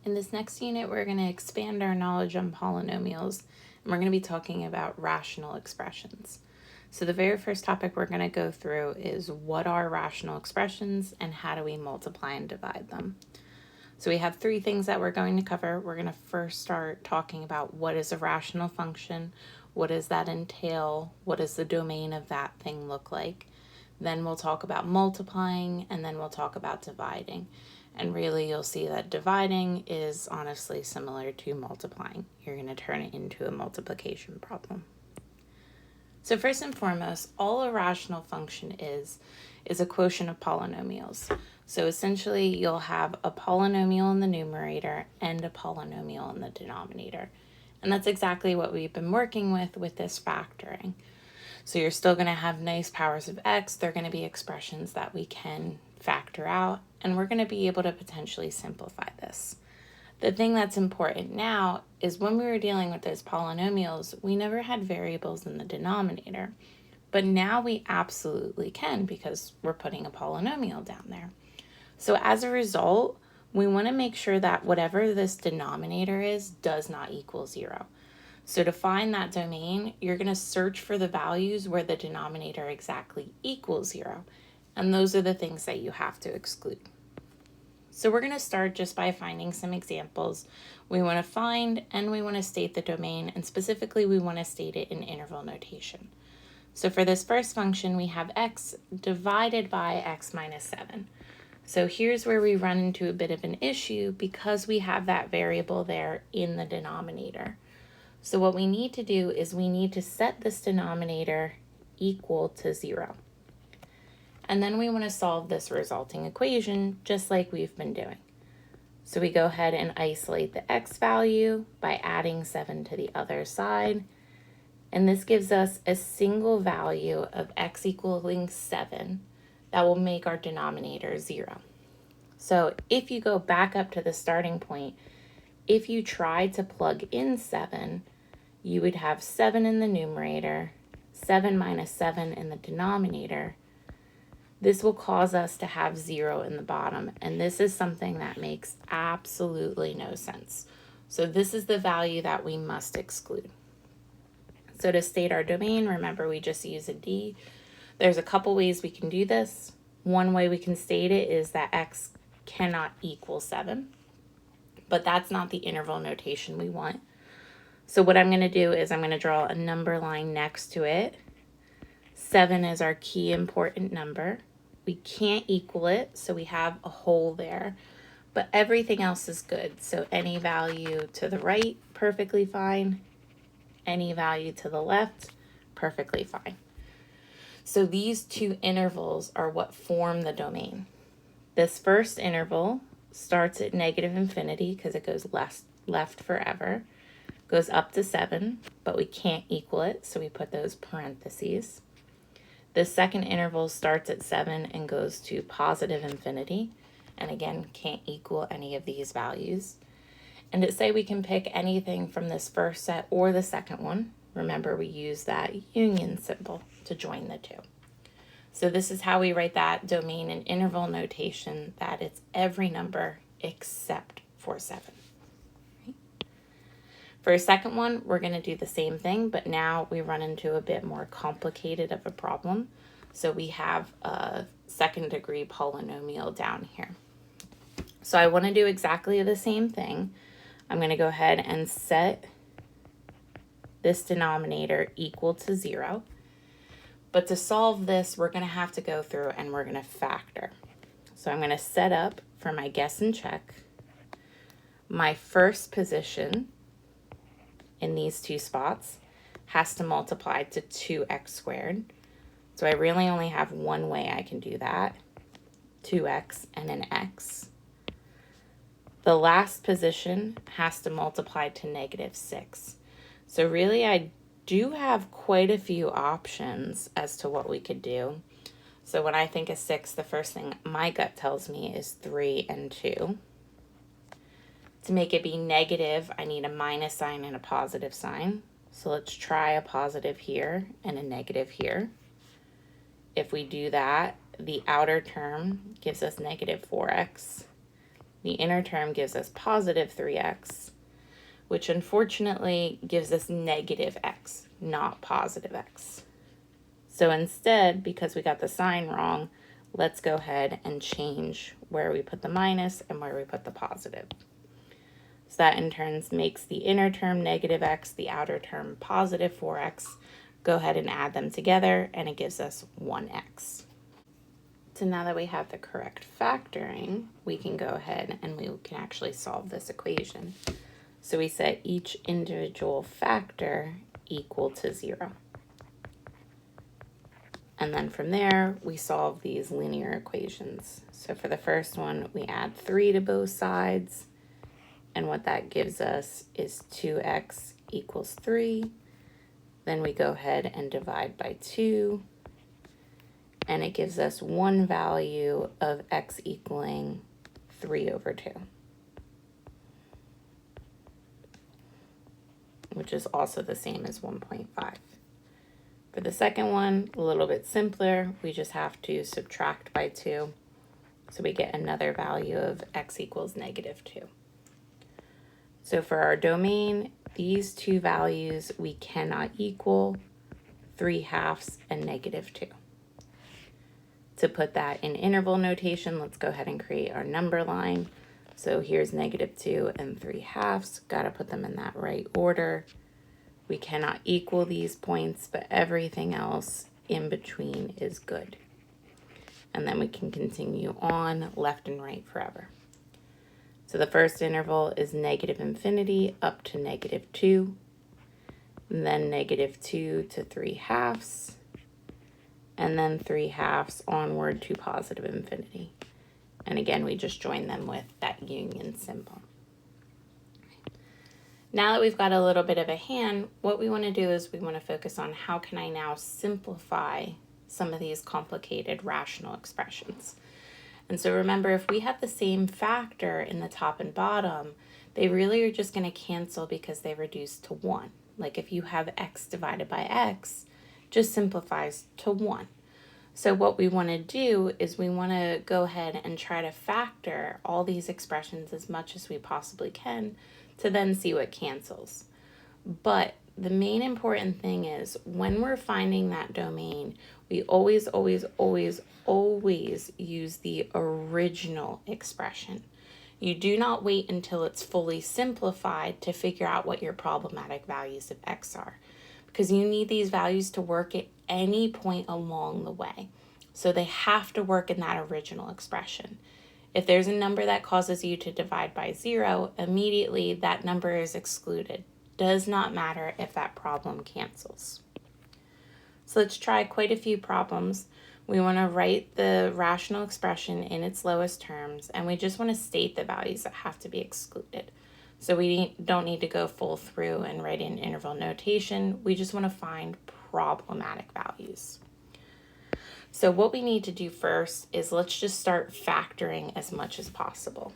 In this next unit, we're going to expand our knowledge on polynomials, and we're going to be talking about rational expressions. So the very first topic we're going to go through is what are rational expressions and how do we multiply and divide them. So we have three things that we're going to cover. We're going to first start talking about what is a rational function, what does that entail, what does the domain of that thing look like. Then we'll talk about multiplying, and then we'll talk about dividing. And really, you'll see that dividing is honestly similar to multiplying. You're going to turn it into a multiplication problem. So first and foremost, all a rational function is a quotient of polynomials. So essentially, you'll have a polynomial in the numerator and a polynomial in the denominator. And that's exactly what we've been working with this factoring. So you're still going to have nice powers of x. They're going to be expressions that we can factor out, and we're going to be able to potentially simplify this. The thing that's important now is when we were dealing with those polynomials, we never had variables in the denominator, but now we absolutely can because we're putting a polynomial down there. So as a result, we want to make sure that whatever this denominator is does not equal 0. So to find that domain, you're going to search for the values where the denominator exactly equals 0. And those are the things that you have to exclude. So we're going to start just by finding some examples. We want to find and we want to state the domain, and specifically we want to state it in interval notation. So for this first function, we have x divided by x minus 7. So here's where we run into a bit of an issue because we have that variable there in the denominator. So what we need to do is we need to set this denominator equal to 0. And then we want to solve this resulting equation just like we've been doing. So we go ahead and isolate the x value by adding 7 to the other side. And this gives us a single value of x equaling 7 that will make our denominator 0. So if you go back up to the starting point, if you try to plug in 7, you would have 7 in the numerator, 7 minus 7 in the denominator. This will cause us to have 0 in the bottom, and this is something that makes absolutely no sense. So this is the value that we must exclude. So to state our domain, remember we just use a D. There's a couple ways we can do this. One way we can state it is that x cannot equal 7, but that's not the interval notation we want. So what I'm going to do is I'm going to draw a number line next to it. 7 is our key important number. We can't equal it, so we have a hole there, but everything else is good. So any value to the right, perfectly fine. Any value to the left, perfectly fine. So these two intervals are what form the domain. This first interval starts at negative infinity because it goes left forever. Goes up to 7, but we can't equal it, so we put those parentheses. The second interval starts at 7 and goes to positive infinity, and again, can't equal any of these values. And to say we can pick anything from this first set or the second one, remember we use that union symbol to join the two. So this is how we write that domain in interval notation, that it's every number except for 7. For a second one, we're going to do the same thing, but now we run into a bit more complicated of a problem. So we have a second degree polynomial down here. So I want to do exactly the same thing. I'm going to go ahead and set this denominator equal to 0. But to solve this, we're going to have to go through and we're going to factor. So I'm going to set up for my guess and check my first position in these two spots has to multiply to 2x squared. So I really only have one way I can do that, 2x and an x. The last position has to multiply to negative 6. So really I do have quite a few options as to what we could do. So when I think of 6, the first thing my gut tells me is 3 and 2. To make it be negative, I need a minus sign and a positive sign. So let's try a positive here and a negative here. If we do that, the outer term gives us negative 4x. The inner term gives us positive 3x, which unfortunately gives us negative x, not positive x. So instead, because we got the sign wrong, let's go ahead and change where we put the minus and where we put the positive. So that in turn makes the inner term negative x, the outer term positive 4x. Go ahead and add them together and it gives us 1x. So now that we have the correct factoring, we can go ahead and we can actually solve this equation. So we set each individual factor equal to 0. And then from there, we solve these linear equations. So for the first one, we add 3 to both sides. And what that gives us is 2x equals 3. Then we go ahead and divide by 2. And it gives us one value of x equaling 3 over 2. Which is also the same as 1.5. For the second one, a little bit simpler. We just have to subtract by 2. So we get another value of x equals negative 2. So for our domain, these two values we cannot equal, 3/2 and negative 2. To put that in interval notation, let's go ahead and create our number line. So here's negative 2 and 3/2. Got to put them in that right order. We cannot equal these points, but everything else in between is good. And then we can continue on left and right forever. So the first interval is negative infinity up to negative 2, and then negative 2 to 3/2, and then 3/2 onward to positive infinity. And again, we just join them with that union symbol. Now that we've got a little bit of a hand, what we want to do is we want to focus on how can I now simplify some of these complicated rational expressions. And so remember, if we have the same factor in the top and bottom, they really are just going to cancel because they reduce to 1. Like if you have x divided by x, just simplifies to 1. So what we want to do is we want to go ahead and try to factor all these expressions as much as we possibly can to then see what cancels. But the main important thing is when we're finding that domain, we always use the original expression. You do not wait until it's fully simplified to figure out what your problematic values of x are, because you need these values to work at any point along the way. So they have to work in that original expression. If there's a number that causes you to divide by 0, immediately that number is excluded. Does not matter if that problem cancels. So let's try quite a few problems. We want to write the rational expression in its lowest terms, and we just want to state the values that have to be excluded. So we don't need to go full through and write in interval notation. We just want to find problematic values. So what we need to do first is let's just start factoring as much as possible.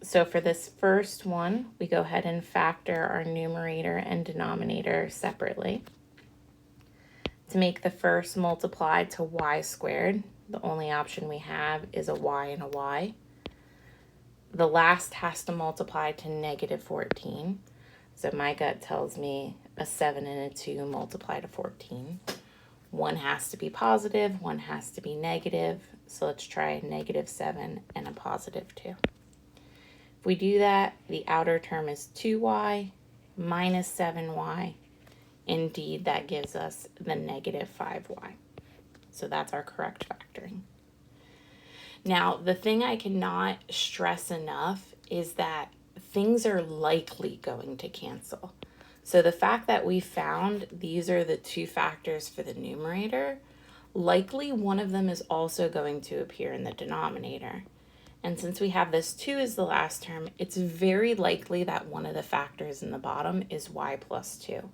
So for this first one, we go ahead and factor our numerator and denominator separately. To make the first multiply to y squared, the only option we have is a y and a y. The last has to multiply to negative 14. So my gut tells me a 7 and a 2 multiply to 14. One has to be positive, one has to be negative. So let's try a negative 7 and a positive 2. If we do that, the outer term is 2y minus 7y. Indeed, that gives us the negative 5y. So that's our correct factoring. Now, the thing I cannot stress enough is that things are likely going to cancel. So the fact that we found these are the two factors for the numerator, likely one of them is also going to appear in the denominator. And since we have this 2 as the last term, it's very likely that one of the factors in the bottom is y plus 2.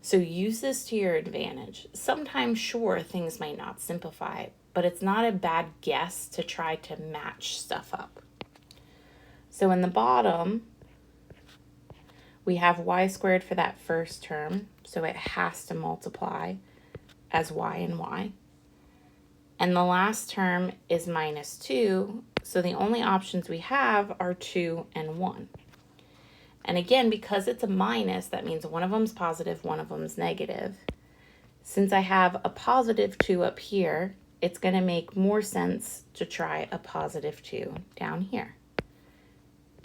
So use this to your advantage. Sometimes, sure, things might not simplify, but it's not a bad guess to try to match stuff up. So in the bottom, we have y squared for that first term, so it has to multiply as y and y. And the last term is minus 2, So the only options we have are 2 and 1. And again, because it's a minus, that means one of them's positive, one of them's negative. Since I have a positive 2 up here, it's going to make more sense to try a positive 2 down here.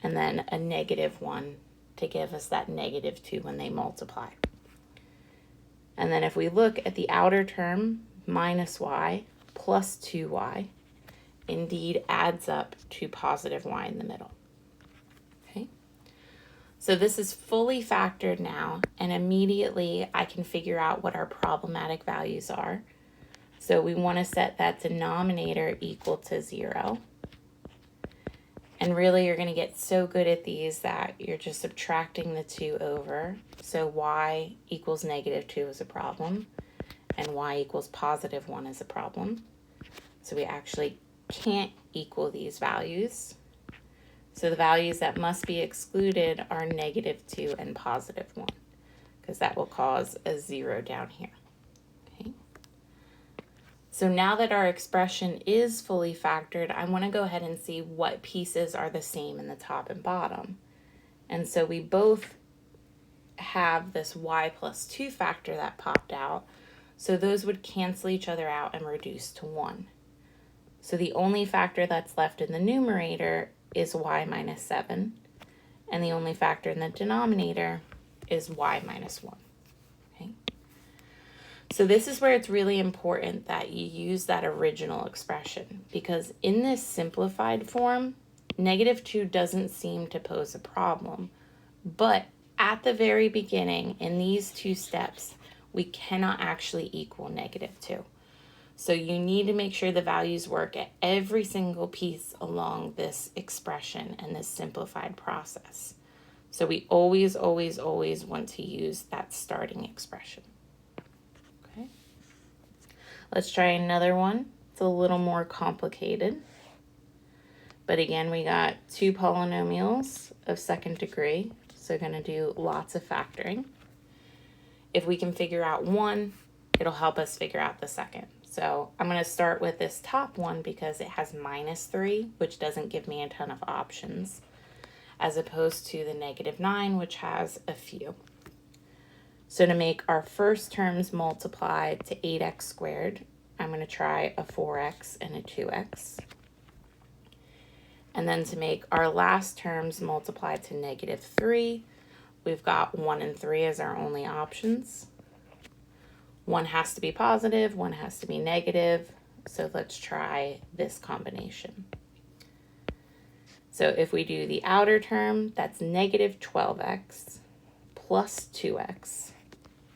And then a negative 1 to give us that negative 2 when they multiply. And then if we look at the outer term, minus y plus 2y, indeed adds up to positive y in the middle. Okay. So this is fully factored now, and immediately I can figure out what our problematic values are. So we want to set that denominator equal to 0. And really you're going to get so good at these that you're just subtracting the 2 over. So y equals negative 2 is a problem, and y equals positive 1 is a problem. So we actually can't equal these values. So the values that must be excluded are negative 2 and positive 1, because that will cause a 0 down here. Okay. So now that our expression is fully factored, I want to go ahead and see what pieces are the same in the top and bottom. And so we both have this y plus 2 factor that popped out, so those would cancel each other out and reduce to 1. So the only factor that's left in the numerator is y minus 7, and the only factor in the denominator is y minus 1. Okay. So this is where it's really important that you use that original expression, because in this simplified form, negative 2 doesn't seem to pose a problem. But at the very beginning, in these 2 steps, we cannot actually equal negative 2. So you need to make sure the values work at every single piece along this expression and this simplified process. So we always, always, always want to use that starting expression. Okay. Let's try another one. It's a little more complicated. But again, we got 2 polynomials of second degree. So we're going to do lots of factoring. If we can figure out one, it'll help us figure out the second. So I'm going to start with this top one because it has minus 3, which doesn't give me a ton of options, as opposed to the negative 9, which has a few. So to make our first terms multiply to 8x squared, I'm going to try a 4x and a 2x. And then to make our last terms multiply to negative 3, we've got 1 and 3 as our only options. One has to be positive, one has to be negative. So let's try this combination. So if we do the outer term, that's negative 12x plus 2x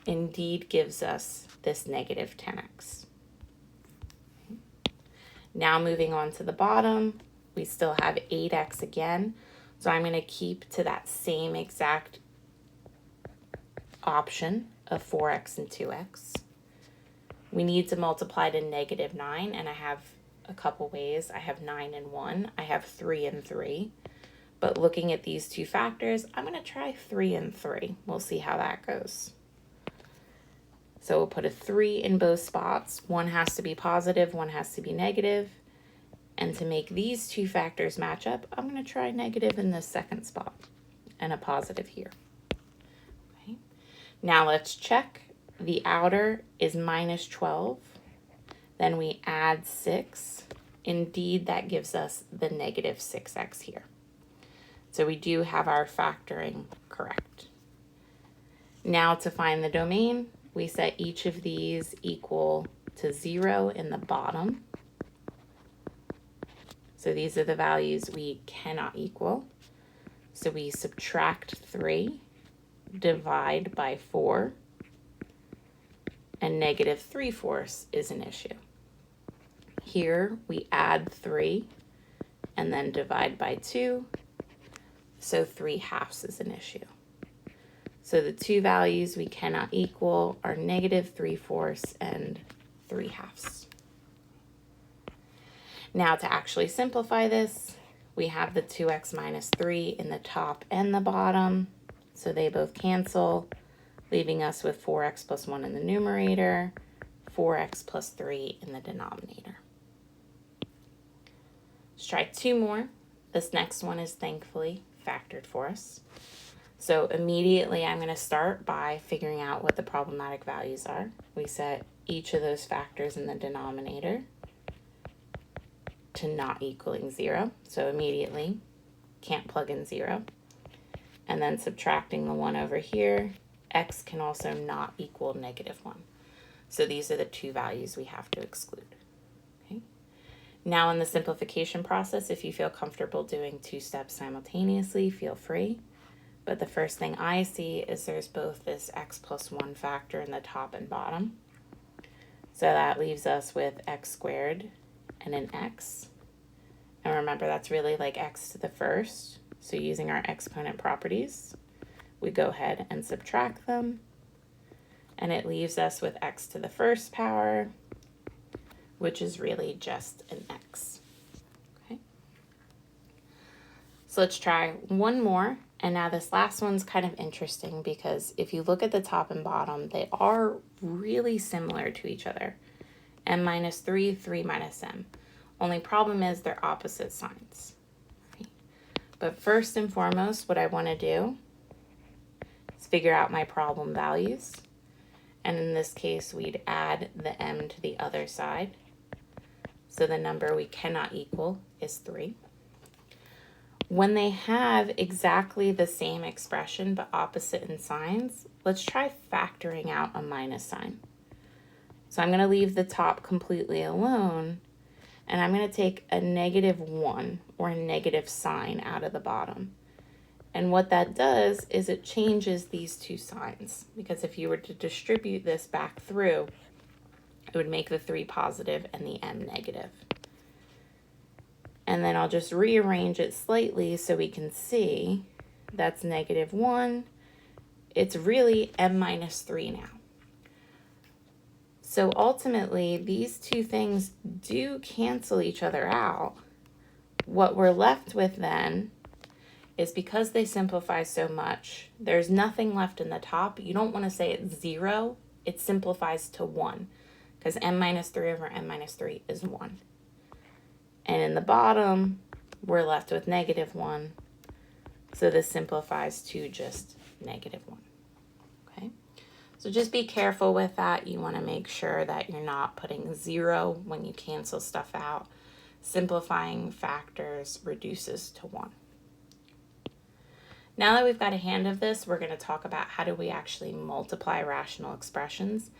indeed gives us this negative 10x. Now moving on to the bottom, we still have 8x again. So I'm going to keep to that same exact option of 4x and 2x. We need to multiply to negative 9, and I have a couple ways. I have 9 and 1. I have 3 and 3. But looking at these 2 factors, I'm going to try 3 and 3. We'll see how that goes. So we'll put a 3 in both spots. One has to be positive, one has to be negative. And to make these 2 factors match up, I'm going to try negative in this second spot and a positive here. Okay. Now let's check. The outer is minus 12. Then we add 6. Indeed, that gives us the negative 6x here. So we do have our factoring correct. Now to find the domain, we set each of these equal to 0 in the bottom. So these are the values we cannot equal. So we subtract 3, divide by 4, and negative 3/4 is an issue. Here we add 3 and then divide by 2. So 3/2 is an issue. So the 2 values we cannot equal are negative 3/4 and 3/2. Now to actually simplify this, we have the 2x minus 3 in the top and the bottom. So they both cancel, leaving us with 4x plus 1 in the numerator, 4x plus 3 in the denominator. Let's try 2 more. This next one is thankfully factored for us. So immediately I'm going to start by figuring out what the problematic values are. We set each of those factors in the denominator to not equaling 0. So immediately can't plug in 0. And then subtracting the 1 over here, x can also not equal -1. So these are the 2 values we have to exclude. Okay. Now in the simplification process, if you feel comfortable doing 2 steps simultaneously, feel free. But the first thing I see is there's both this x plus 1 factor in the top and bottom. So that leaves us with x squared and an x. And remember, that's really like x to the first. So using our exponent properties, we go ahead and subtract them. And it leaves us with x to the first power, which is really just an x. Okay. So let's try one more. And now this last one's kind of interesting because if you look at the top and bottom, they are really similar to each other. m minus 3, 3 minus m. Only problem is they're opposite signs. Okay. But first and foremost, what I want to do is figure out my problem values. And in this case, we'd add the m to the other side. So the number we cannot equal is 3. When they have exactly the same expression but opposite in signs, let's try factoring out a minus sign. So I'm going to leave the top completely alone, and I'm going to take a -1 or a negative sign out of the bottom. And what that does is it changes these 2 signs, because if you were to distribute this back through, it would make the 3 positive and the m negative. And then I'll just rearrange it slightly so we can see that's -1. It's really m minus 3 now. So ultimately, these 2 things do cancel each other out. What we're left with then is, because they simplify so much, there's nothing left in the top. You don't want to say it's 0. It simplifies to 1, because m minus 3 over m minus 3 is 1. And in the bottom, we're left with -1. So this simplifies to just -1. Okay? So just be careful with that. You want to make sure that you're not putting 0 when you cancel stuff out. Simplifying factors reduces to 1. Now that we've got a hand of this, we're going to talk about how do we actually multiply rational expressions.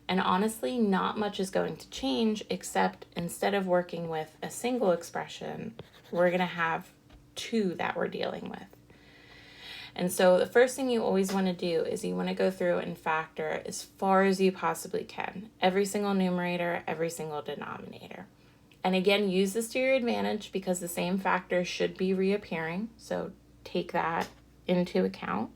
And honestly, not much is going to change, except instead of working with a single expression, we're going to have 2 that we're dealing with. And so the first thing you always want to do is you want to go through and factor as far as you possibly can. Every single numerator, every single denominator. And again, use this to your advantage because the same factor should be reappearing. So take that into account.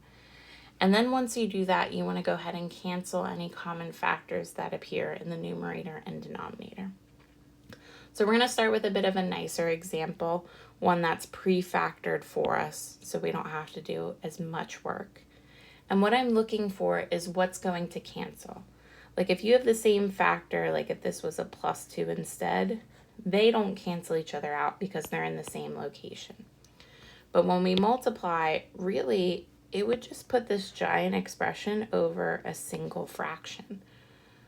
And then once you do that, you want to go ahead and cancel any common factors that appear in the numerator and denominator. So we're going to start with a bit of a nicer example, one that's pre-factored for us so we don't have to do as much work. And what I'm looking for is what's going to cancel. Like if you have the same factor, like if this was a +2 instead, they don't cancel each other out because they're in the same location. But when we multiply, really, it would just put this giant expression over a single fraction.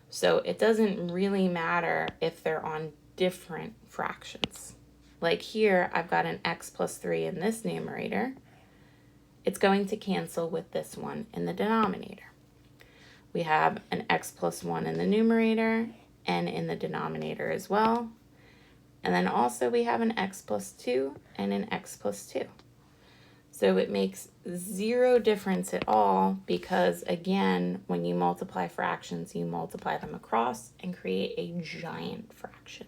So it doesn't really matter if they're on different fractions. Like here, I've got an x plus 3 in this numerator. It's going to cancel with this one in the denominator. We have an x plus 1 in the numerator and in the denominator as well. And then also we have an x plus 2 and an x plus 2. So it makes 0 difference at all because, again, when you multiply fractions, you multiply them across and create a giant fraction.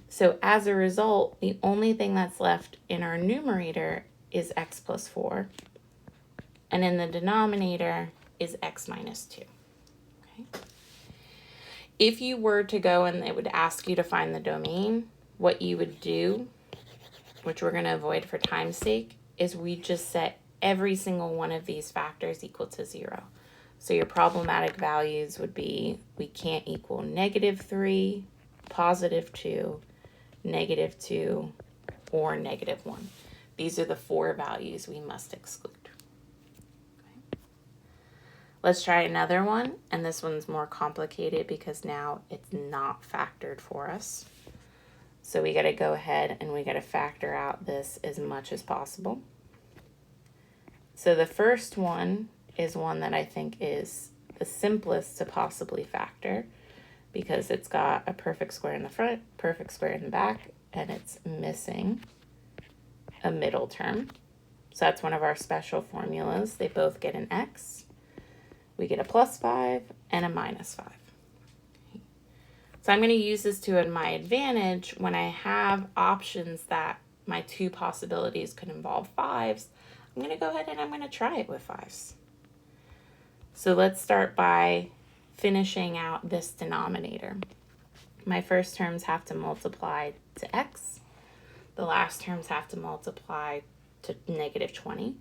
So as a result, the only thing that's left in our numerator is x plus 4, and in the denominator is x minus 2. Okay. If you were to go and it would ask you to find the domain, what you would do, which we're going to avoid for time's sake, is we just set every single one of these factors equal to 0. So your problematic values would be we can't equal -3, +2, -2, or -1. These are the 4 values we must exclude. Okay. Let's try another one, and this one's more complicated because now it's not factored for us. So we got to go ahead and we got to factor out this as much as possible. So the first one is one that I think is the simplest to possibly factor because it's got a perfect square in the front, perfect square in the back, and it's missing a middle term. So that's one of our special formulas. They both get an x. We get a +5 and a -5. Okay. So I'm going to use this to my advantage when I have options that my 2 possibilities could involve 5s. I'm going to go ahead and I'm going to try it with 5s. So let's start by finishing out this denominator. My first terms have to multiply to x. The last terms have to multiply to -20.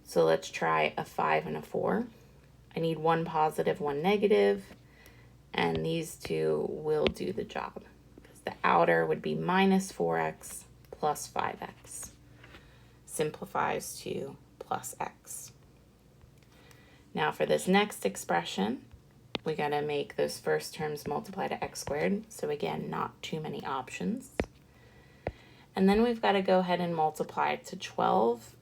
So let's try a 5 and a 4. I need one positive, one negative, and these 2 will do the job. Because the outer would be -4x plus 5x. Simplifies to plus x. Now for this next expression, we got to make those first terms multiply to x squared. So again, not too many options. And then we've got to go ahead and multiply to 12.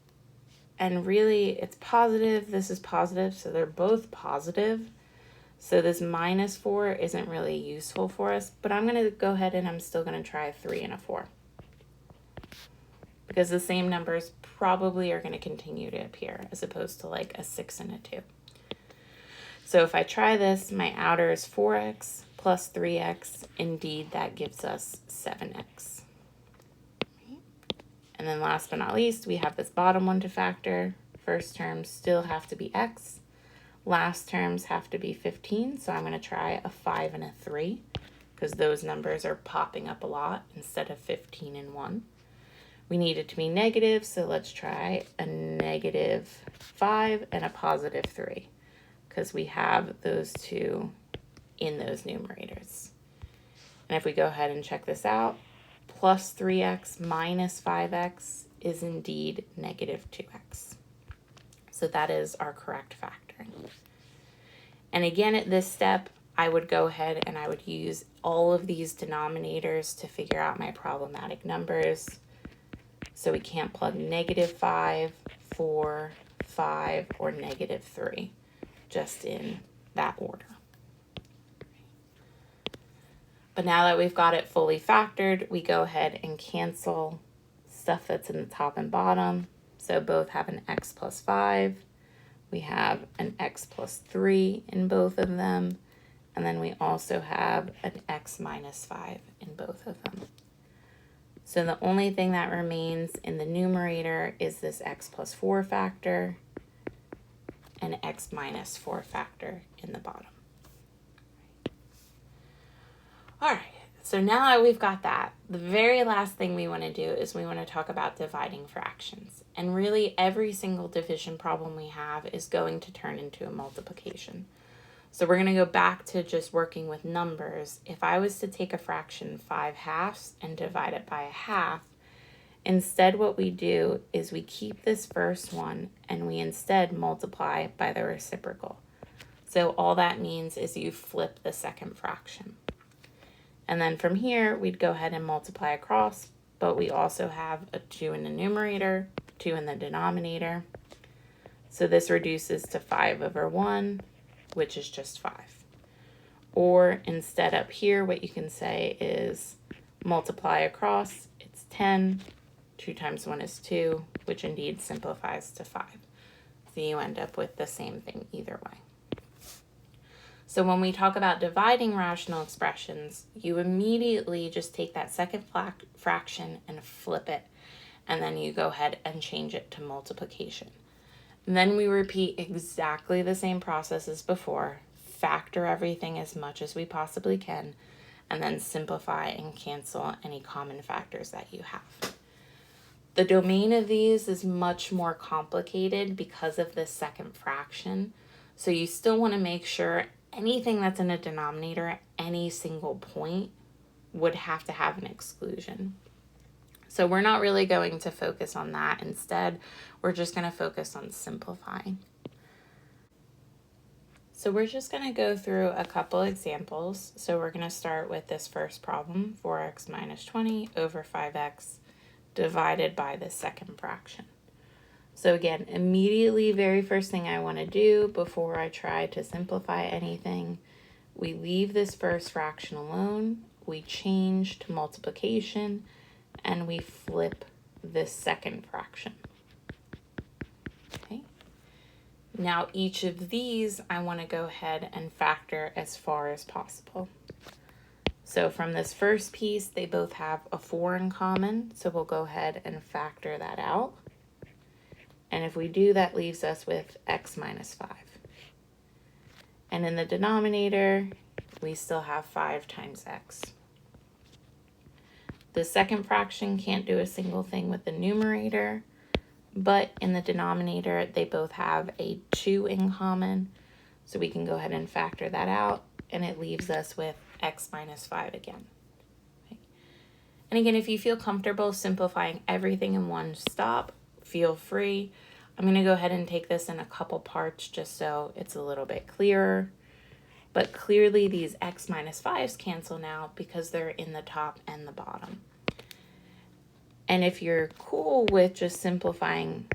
And really, it's positive. This is positive, so they're both positive. So this -4 isn't really useful for us. But I'm going to go ahead and I'm still going to try a 3 and a 4. Because the same numbers probably are going to continue to appear as opposed to like a 6 and a 2. So if I try this, my outer is 4x plus 3x. Indeed, that gives us 7x. And then last but not least, we have this bottom one to factor. First terms still have to be x. Last terms have to be 15. So I'm going to try a 5 and a 3 because those numbers are popping up a lot instead of 15 and 1. We need it to be negative, so let's try a -5 and a +3 because we have those 2 in those numerators. And if we go ahead and check this out, plus 3x minus 5x is indeed -2x. So that is our correct factoring. And again, at this step, I would go ahead and I would use all of these denominators to figure out my problematic numbers. So we can't plug -5, 4, 5, or -3, just in that order. But now that we've got it fully factored, we go ahead and cancel stuff that's in the top and bottom. So both have an x plus 5. We have an x plus 3 in both of them. And then we also have an x minus 5 in both of them. So the only thing that remains in the numerator is this x plus 4 factor and x minus 4 factor in the bottom. All right, so now that we've got that, the very last thing we want to do is we want to talk about dividing fractions. And really every single division problem we have is going to turn into a multiplication. So we're going to go back to just working with numbers. If I was to take a fraction 5/2 and divide it by a half, instead what we do is we keep this first one and we instead multiply by the reciprocal. So all that means is you flip the second fraction. And then from here, we'd go ahead and multiply across, but we also have a 2 in the numerator, 2 in the denominator. So this reduces to 5/1, which is just 5. Or instead up here, what you can say is multiply across, it's 10, 2 times 1 is 2, which indeed simplifies to 5. So you end up with the same thing either way. So when we talk about dividing rational expressions, you immediately just take that second fraction and flip it, and then you go ahead and change it to multiplication. And then we repeat exactly the same process as before, factor everything as much as we possibly can, and then simplify and cancel any common factors that you have. The domain of these is much more complicated because of this second fraction, so you still want to make sure anything that's in a denominator at any single point would have to have an exclusion. So we're not really going to focus on that. Instead, we're just going to focus on simplifying. So we're just going to go through a couple examples. So we're going to start with this first problem, 4x minus 20 over 5x divided by the second fraction. So again, immediately, very first thing I want to do before I try to simplify anything, we leave this first fraction alone, we change to multiplication, and we flip this second fraction. Okay. Now each of these, I want to go ahead and factor as far as possible. So from this first piece, they both have a 4 in common, so we'll go ahead and factor that out. And if we do, that leaves us with x minus 5. And in the denominator, we still have 5 times x. The second fraction can't do a single thing with the numerator, but in the denominator, they both have a 2 in common. So we can go ahead and factor that out, and it leaves us with x minus 5 again. Okay. And again, if you feel comfortable simplifying everything in one stop, feel free. I'm going to go ahead and take this in a couple parts just so it's a little bit clearer. But clearly these x minus 5s cancel now because they're in the top and the bottom. And if you're cool with just simplifying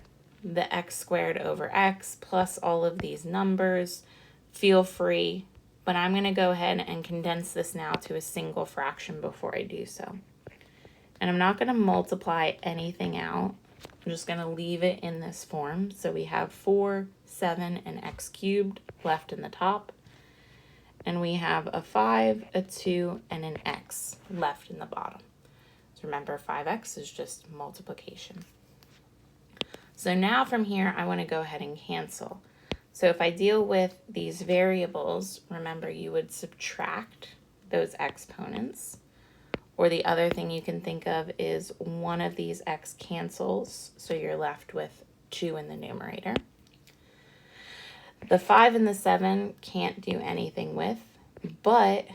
the x squared over x plus all of these numbers, feel free. But I'm going to go ahead and condense this now to a single fraction before I do so. And I'm not going to multiply anything out. I'm just going to leave it in this form. So we have 4, 7, and x cubed left in the top. And we have a 5, a 2, and an x left in the bottom. So remember, 5x is just multiplication. So now from here, I want to go ahead and cancel. So if I deal with these variables, remember you would subtract those exponents. Or the other thing you can think of is one of these x cancels, so you're left with 2 in the numerator. The 5 and the 7 can't do anything with, but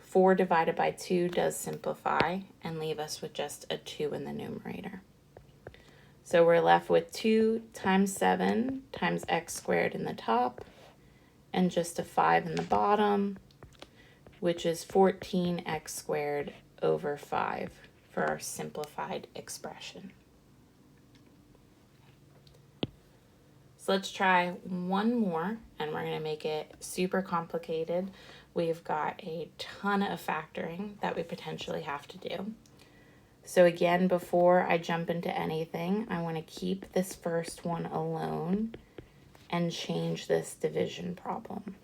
4 divided by 2 does simplify and leave us with just a 2 in the numerator. So we're left with 2 times 7 times x squared in the top and just a 5 in the bottom, which is 14x squared over 5 for our simplified expression. So let's try one more, and we're going to make it super complicated. We've got a ton of factoring that we potentially have to do. So again, before I jump into anything, I want to keep this first one alone and change this division problem.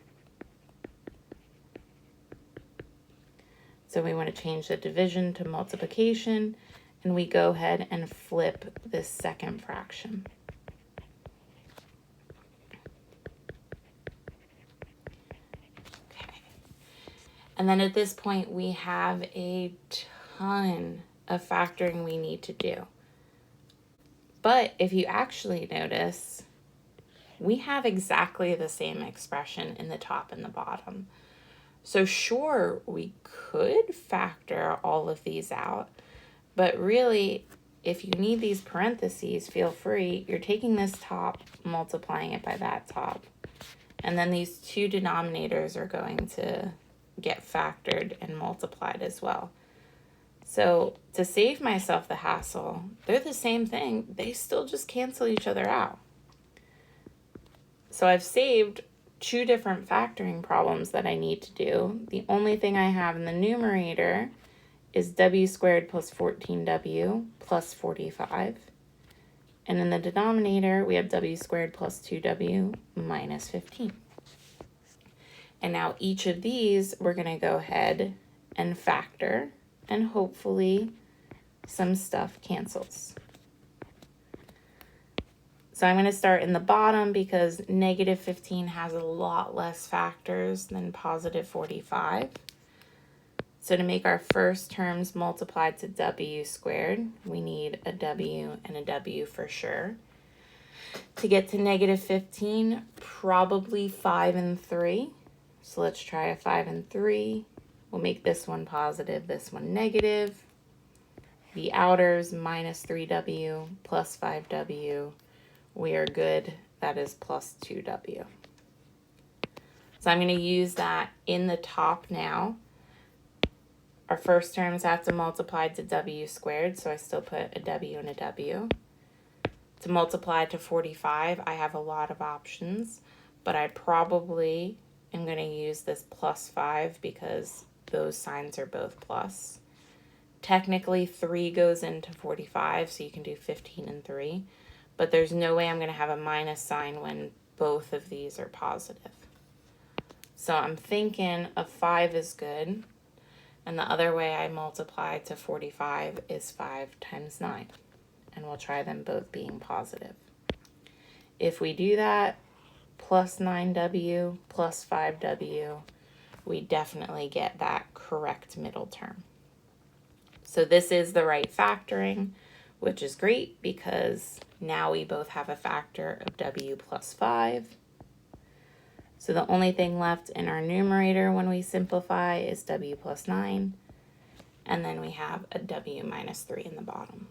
So we want to change the division to multiplication, and we go ahead and flip this second fraction. Okay. And then at this point, we have a ton of factoring we need to do. But if you actually notice, we have exactly the same expression in the top and the bottom. So sure, we could factor all of these out, but really, if you need these parentheses, feel free. You're taking this top, multiplying it by that top, and then these two denominators are going to get factored and multiplied as well. So to save myself the hassle, they're the same thing. They still just cancel each other out. So I've saved 2 different factoring problems that I need to do. The only thing I have in the numerator is w squared plus 14w plus 45. And in the denominator, we have w squared plus 2w minus 15. And now each of these, we're going to go ahead and factor, and hopefully some stuff cancels. So I'm going to start in the bottom because negative 15 has a lot less factors than positive 45. So to make our first terms multiplied to w squared, we need a w and a w for sure. To get to negative 15, probably 5 and 3. So let's try a 5 and 3. We'll make this one positive, this one negative. The outers minus 3w plus 5w. We are good. That is plus 2w. So I'm going to use that in the top now. Our first terms have to multiply to w squared, so I still put a w and a w. To multiply to 45, I have a lot of options, but I probably am going to use this plus 5 because those signs are both plus. Technically, 3 goes into 45, so you can do 15 and 3, but there's no way I'm going to have a minus sign when both of these are positive. So I'm thinking a 5 is good. And the other way I multiply to 45 is 5 times 9. And we'll try them both being positive. If we do that, plus 9w plus 5w, we definitely get that correct middle term. So this is the right factoring, which is great because now we both have a factor of w plus 5. So the only thing left in our numerator when we simplify is w plus 9, and then we have a w minus 3 in the bottom.